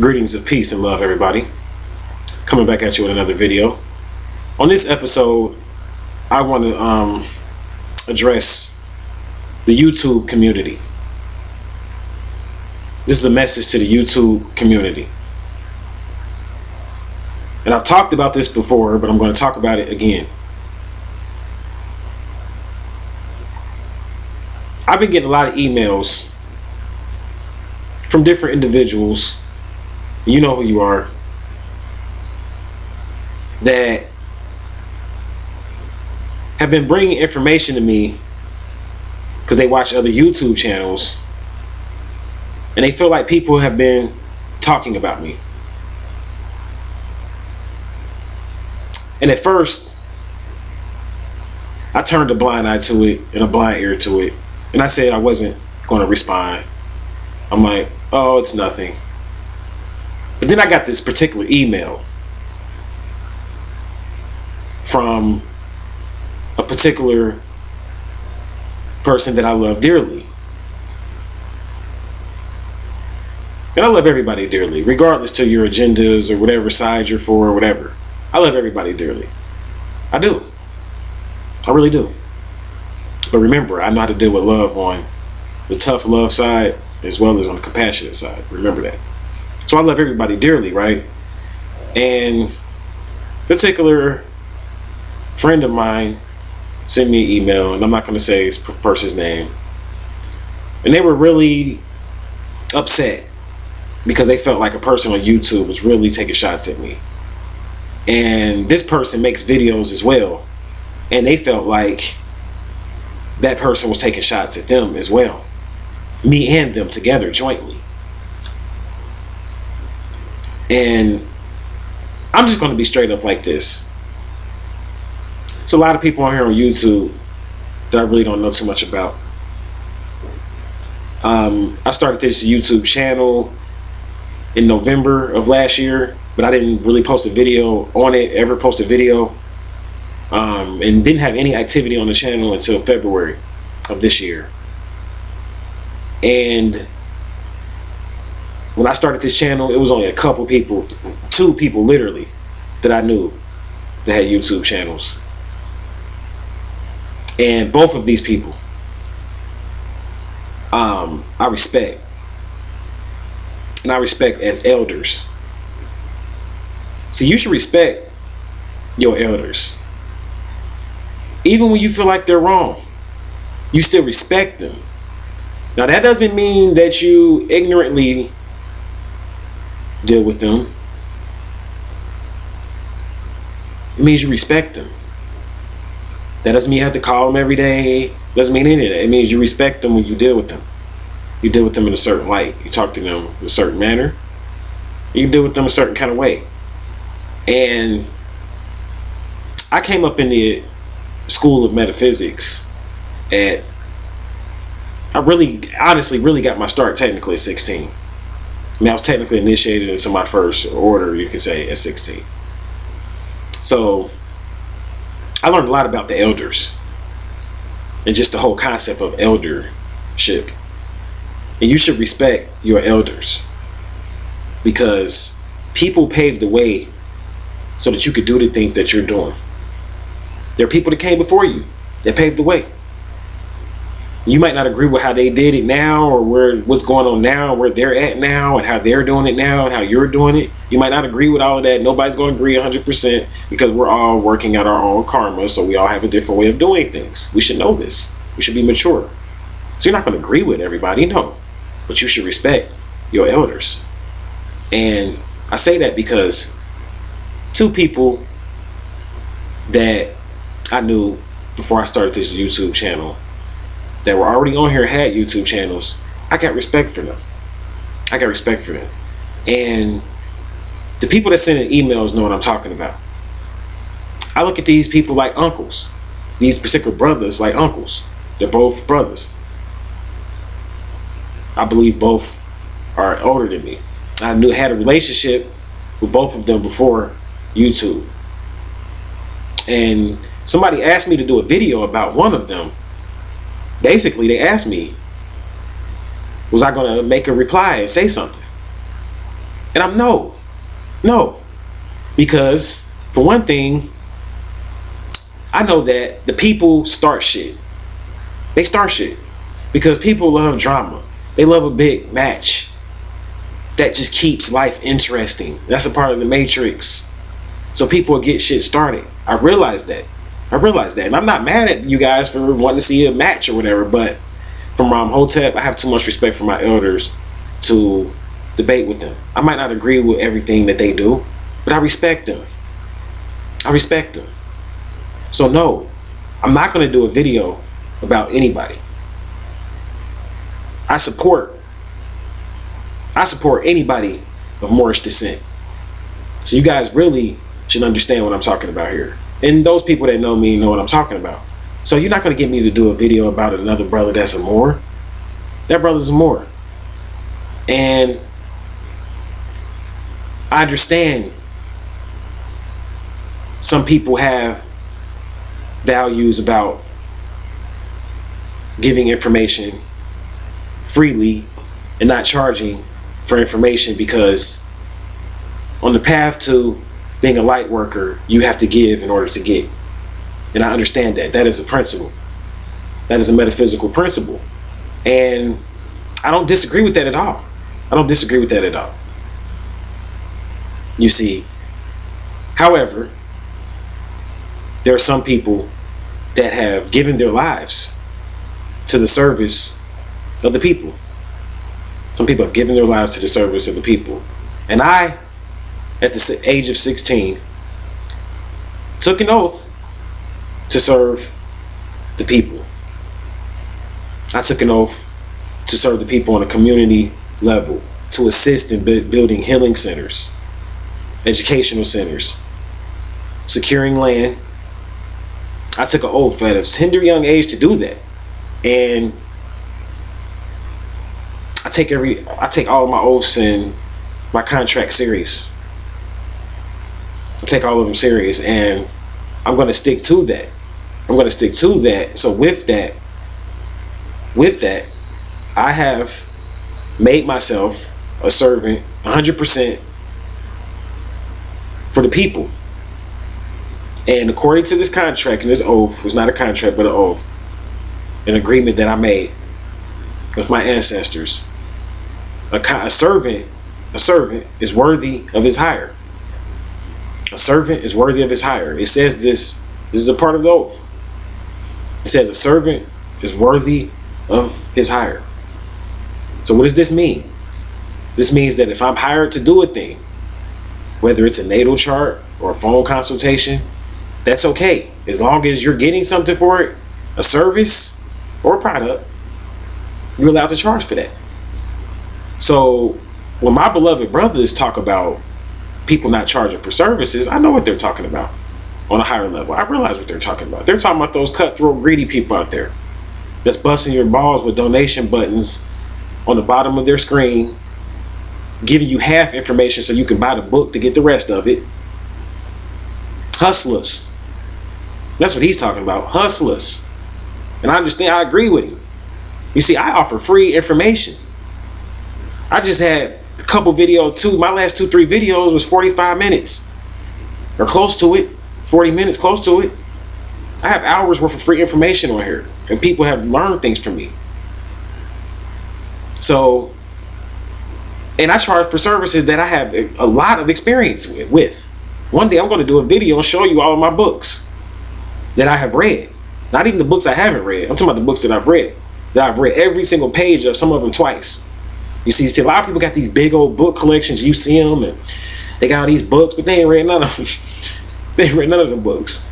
Greetings of peace and love, everybody. Coming back at you with another video. On this episode, I want to address the YouTube community. This is a message to the YouTube community. And I've talked about this before, but I'm going to talk about it again. I've been getting a lot of emails from different individuals, you know who you are, that have been bringing information to me because they watch other YouTube channels and they feel like people have been talking about me. And at first, I turned a blind eye to it and a blind ear to it, and I said I wasn't going to respond. I'm like, oh, it's nothing. But then I got this particular email from a particular person that I love dearly. And I love everybody dearly, regardless to your agendas or whatever side you're for or whatever. I love everybody dearly. I do. I really do. But remember, I know how to deal with love on the tough love side as well as on the compassionate side. Remember that. So I love everybody dearly, right? And a particular friend of mine sent me an email, and I'm not going to say this person's name. And they were really upset because they felt like a person on YouTube was really taking shots at me. And this person makes videos as well, and they felt like that person was taking shots at them as well. Me and them together jointly. And I'm just going to be straight up like this. It's a lot of people on here on YouTube that I really don't know too much about. I started this YouTube channel in November of last year, but I didn't really post a video on it, ever post a video, and didn't have any activity on the channel until February of this year. And when I started this channel, it was only a couple people, 2 people literally, that I knew that had YouTube channels. And both of these people, I respect. And I respect as elders. So you should respect your elders. Even when you feel like they're wrong, you still respect them. Now that doesn't mean that you ignorantly deal with them. It means you respect them. That doesn't mean you have to call them every day. Doesn't mean any of that. It means you respect them when you deal with them. You deal with them in a certain light. You talk to them in a certain manner. You deal with them a certain kind of way. And I came up in the School of Metaphysics I honestly got my start technically at 16. I mean, I was technically initiated into my first order, you could say, at 16. So I learned a lot about the elders and just the whole concept of eldership. And you should respect your elders because people paved the way so that you could do the things that you're doing. There are people that came before you that paved the way. You might not agree with how they did it now or what's going on now, where they're at now and how they're doing it now and how you're doing it. You might not agree with all of that. Nobody's going to agree 100% because we're all working out our own karma. So we all have a different way of doing things. We should know this. We should be mature. So you're not going to agree with everybody, no. But you should respect your elders. And I say that because 2 people that I knew before I started this YouTube channel that were already on here had YouTube channels, I got respect for them. I got respect for them. And the people that send in emails know what I'm talking about. I look at these people like uncles. These particular brothers like uncles. They're both brothers. I believe both are older than me. I had a relationship with both of them before YouTube. And somebody asked me to do a video about one of them. Basically, they asked me, was I going to make a reply and say something? And I'm no. Because for one thing, I know that the people start shit. They start shit. Because people love drama. They love a big match that just keeps life interesting. That's a part of the matrix. So people will get shit started. I realize that. And I'm not mad at you guys for wanting to see a match or whatever, but from Hotep, I have too much respect for my elders to debate with them. I might not agree with everything that they do, but I respect them. So no, I'm not going to do a video about anybody. I support anybody of Moorish descent. So you guys really should understand what I'm talking about here. And those people that know me know what I'm talking about. So you're not going to get me to do a video about another brother that's a Moor. That brother's a Moor. And I understand some people have values about giving information freely and not charging for information, because on the path to being a light worker, you have to give in order to get. And I understand that. That is a principle. That is a metaphysical principle. And I don't disagree with that at all. You see, however, there are some people that have given their lives to the service of the people. Some people have given their lives to the service of the people. And I, at the age of 16, took an oath to serve the people. I took an oath to serve the people on a community level, to assist in building healing centers, educational centers, securing land. I took an oath at a tender young age to do that. And I take all of my oaths and my contract serious. I take all of them serious, and I'm going to stick to that. So with that, I have made myself a servant 100% for the people. And according to this contract, and this oath was not a contract but an oath, an agreement that I made with my ancestors, a servant is worthy of his hire. A servant is worthy of his hire. It says this is a part of the oath. It says a servant is worthy of his hire. So what does this mean? This means that if I'm hired to do a thing, whether it's a natal chart or a phone consultation, that's okay. As long as you're getting something for it, a service or a product, you're allowed to charge for that. So when my beloved brothers talk about people not charging for services, I know what they're talking about on a higher level. I realize what they're talking about. They're talking about those cutthroat, greedy people out there that's busting your balls with donation buttons on the bottom of their screen, giving you half information so you can buy the book to get the rest of it. Hustlers. That's what he's talking about. Hustlers. And I understand, I agree with him. You see, I offer free information. I just had a couple videos, my last 2-3 videos was 45 minutes or close to it, 40 minutes, close to it. I have hours worth of free information on here, and people have learned things from me. So, and I charge for services that I have a lot of experience with. One day I'm going to do a video and show you all of my books that I have read. Not even the books I haven't read. I'm talking about the books that I've read. That I've read every single page of, some of them twice. You see, a lot of people got these big old book collections. You see them, and they got all these books, but they ain't read none of them. They ain't read none of the books.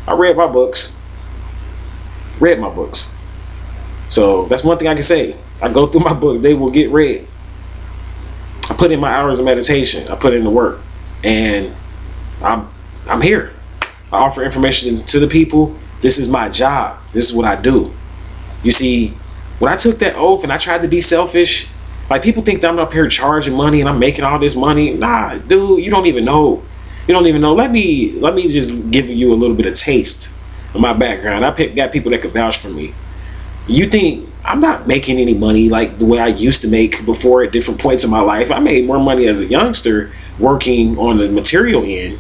I read my books. So that's one thing I can say. I go through my books. They will get read. I put in my hours of meditation. I put in the work. And I'm here. I offer information to the people. This is my job. This is what I do. You see, when I took that oath and I tried to be selfish, like people think that I'm up here charging money and I'm making all this money. Nah, dude, you don't even know. Let me just give you a little bit of taste of my background. I got people that could vouch for me. You think I'm not making any money like the way I used to make before at different points in my life. I made more money as a youngster working on the material end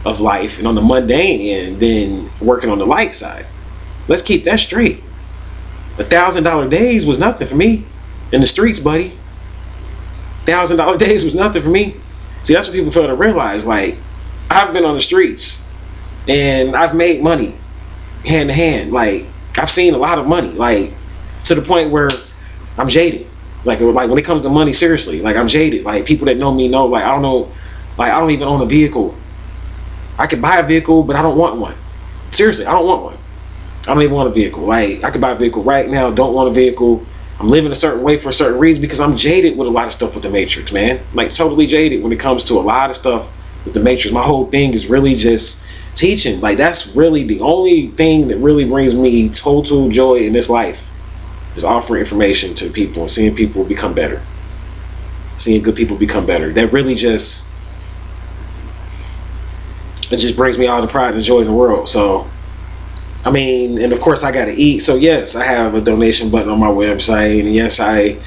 of life and on the mundane end than working on the light side. Let's keep that straight. $1,000 days was nothing for me in the streets, buddy. $1,000 days was nothing for me. See, that's what people fail to realize. Like, I've been on the streets and I've made money hand to hand. Like, I've seen a lot of money, like to the point where I'm jaded. Like when it comes to money, seriously, like I'm jaded. Like people that know me know, like I don't know, like I don't even own a vehicle. I could buy a vehicle, but I don't want one. Seriously, I don't want one. I don't even want a vehicle. Like I could buy a vehicle right now, don't want a vehicle. I'm living a certain way for a certain reason because I'm jaded with a lot of stuff with the Matrix, man. Like totally jaded when it comes to a lot of stuff with the Matrix. My whole thing is really just teaching. Like that's really the only thing that really brings me total joy in this life is offering information to people and seeing people become better. Seeing good people become better. That really just, it just brings me all the pride and joy in the world. So I mean, and of course I gotta eat. So yes, I have a donation button on my website, and yes I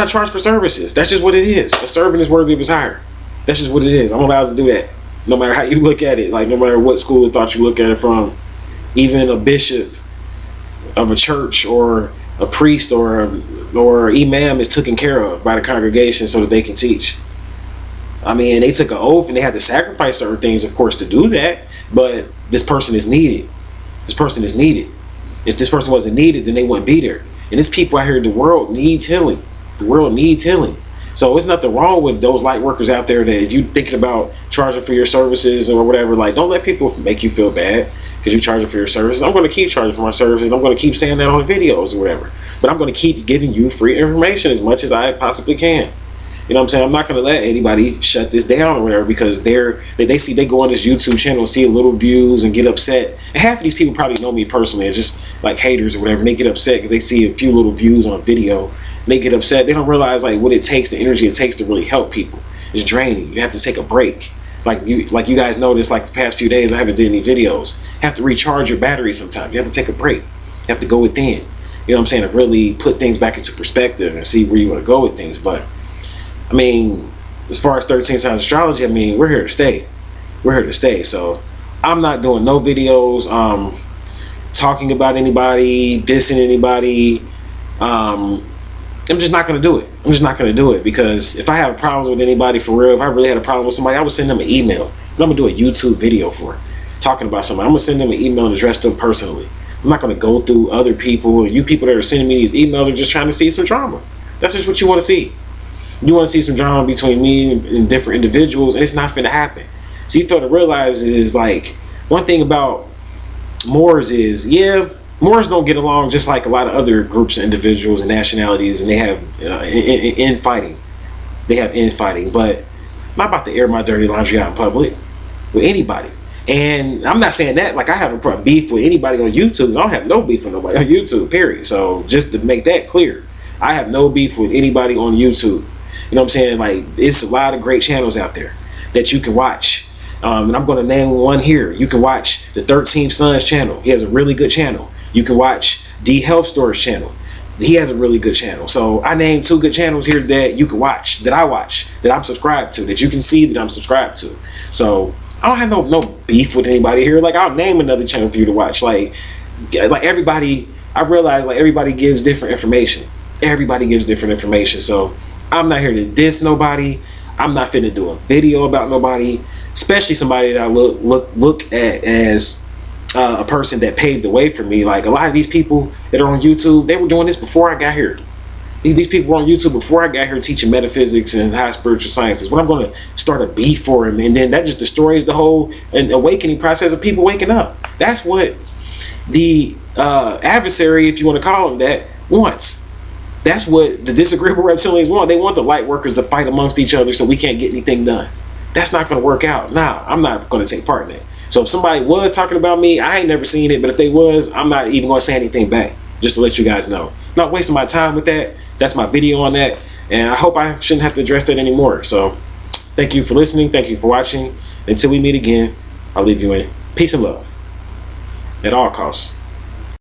charge for services. That's just what it is. A servant is worthy of his hire. That's just what it is. I'm allowed to do that. No matter how you look at it, like no matter what school of thought you look at it from, even a bishop of a church or a priest or imam is taken care of by the congregation so that they can teach. I mean, they took an oath and they had to sacrifice certain things, of course, to do that, but this person is needed. This person is needed. If this person wasn't needed, then they wouldn't be there. And there's people out here, the world needs healing. The world needs healing. So there's nothing wrong with those light workers out there that if you're thinking about charging for your services or whatever, like don't let people make you feel bad because you're charging for your services. I'm going to keep charging for my services. I'm going to keep saying that on the videos or whatever. But I'm going to keep giving you free information as much as I possibly can. You know what I'm saying? I'm not going to let anybody shut this down or whatever because they go on this YouTube channel and see a little views and get upset. And half of these people probably know me personally and just like haters or whatever. And they get upset because they see a few little views on a video and they get upset. They don't realize like what it takes, the energy it takes to really help people. It's draining. You have to take a break. Like you guys noticed, like the past few days I haven't did any videos. You have to recharge your battery sometimes. You have to take a break. You have to go within. You know what I'm saying? To really put things back into perspective and see where you want to go with things. But I mean, as far as 13 signs astrology, I mean, we're here to stay. We're here to stay. So I'm not doing no videos talking about anybody, dissing anybody. I'm just not going to do it. I'm just not going to do it because if I have problems with anybody for real, if I really had a problem with somebody, I would send them an email. And I'm going to do a YouTube video for it, talking about somebody. I'm going to send them an email and address them personally. I'm not going to go through other people. And you people that are sending me these emails are just trying to see some drama. That's just what you want to see. You want to see some drama between me and different individuals, and it's not finna happen. So you fail to realize is like one thing about Moors is, yeah, Moors don't get along just like a lot of other groups of individuals and nationalities, and they have infighting. They have infighting, but I'm not about to air my dirty laundry out in public with anybody. And I'm not saying that like I have a beef with anybody on YouTube. I don't have no beef with nobody on YouTube, period. So just to make that clear, I have no beef with anybody on YouTube. You know what I'm saying? Like, it's a lot of great channels out there that you can watch. And I'm going to name one here. You can watch the 13th Sons channel. He has a really good channel. You can watch D Health Store's channel. He has a really good channel. So I named two good channels here that you can watch, that I watch, that I'm subscribed to, that you can see that I'm subscribed to. So I don't have no beef with anybody here. Like, I'll name another channel for you to watch. Like everybody, I realize like everybody gives different information. Everybody gives different information. So I'm not here to diss nobody. I'm not finna do a video about nobody, especially somebody that I look at as a person that paved the way for me. Like a lot of these people that are on YouTube, they were doing this before I got here. These people were on YouTube before I got here teaching metaphysics and high spiritual sciences. When I'm going to start a beef for him, and then that just destroys the whole awakening process of people waking up. That's what the adversary, if you want to call him that, wants. That's what the disagreeable reptilians want. They want the light workers to fight amongst each other so we can't get anything done. That's not going to work out. Nah, I'm not going to take part in it. So if somebody was talking about me, I ain't never seen it, but if they was, I'm not even going to say anything back, just to let you guys know. I'm not wasting my time with that. That's my video on that, and I hope I shouldn't have to address that anymore. So thank you for listening. Thank you for watching. Until we meet again, I'll leave you in peace and love at all costs.